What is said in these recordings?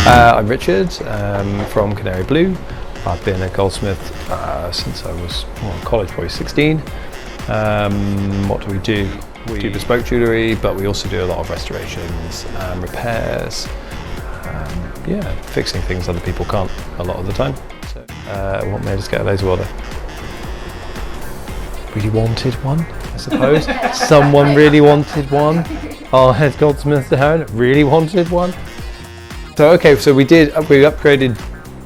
I'm Richard from Canary Blue. I've been a goldsmith since I was college, probably 16. What do? We do bespoke jewellery, but we also do a lot of restorations and repairs. Yeah, fixing things other people can't a lot of the time. So, what made us get a laser welder? Really wanted one, I suppose. Someone really wanted one. Our head goldsmith, Darren, really wanted one. So okay, so we upgraded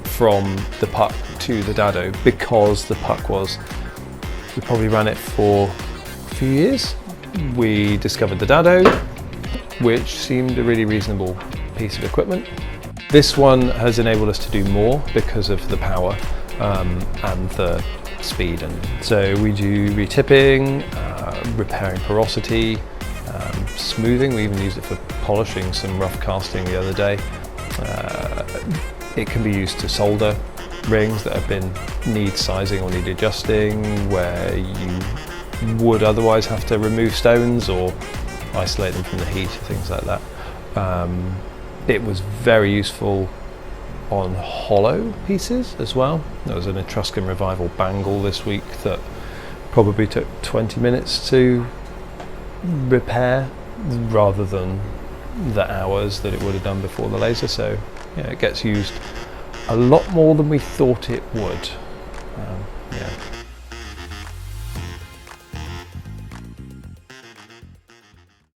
from the puck to the dado because the puck we probably ran it for a few years. We discovered the dado, which seemed a really reasonable piece of equipment. This one has enabled us to do more because of the power and the speed. And so we do retipping, repairing porosity, smoothing. We even used it for polishing some rough casting the other day. It can be used to solder rings that have been need sizing or need adjusting, where you would otherwise have to remove stones or isolate them from the heat, things like that. It was very useful on hollow pieces as well. There was an Etruscan revival bangle this week that probably took 20 minutes to repair rather than the hours that it would have done before the laser. So yeah, it gets used a lot more than we thought it would. Yeah.